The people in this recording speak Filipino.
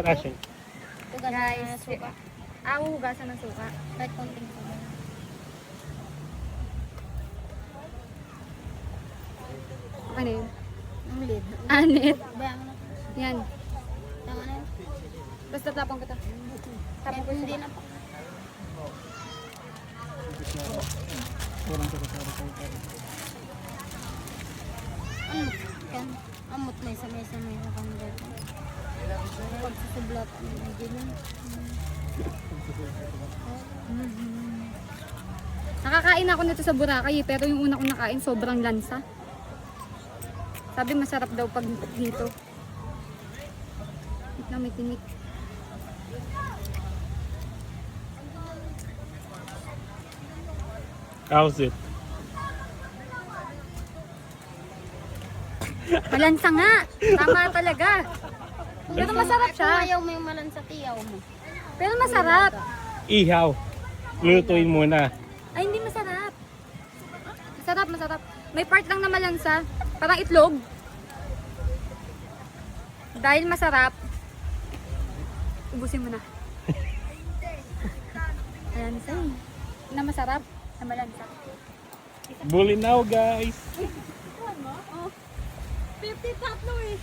Asin. Guys, suka. Hugasan ng suka. Kahit konting suka. Ano yun? Ang lid. Anit. Yan. Tama na yun. Basta tapang kita. Tapang ko hindi na po. Kan amot may sa kanila. Pag susublat ang gilin. Nakakain ako nito sa Boracay pero yung una kong nakain sobrang lansa. Sabi masarap daw pag dito. Wait lang, may tinik. How's it? Malansa nga. Tama talaga. Pero masarap siya. Ayaw mo yung malansa tiyaw mo. Pero masarap. Ihaw. Lutuin muna. Ay, hindi masarap. Masarap, masarap. May part lang na malansa. Parang itlog. Dahil masarap, ubusin mo na. Ayan sa'yo. Na masarap, na malansa. Bulinaw guys. 50 tatlo eh.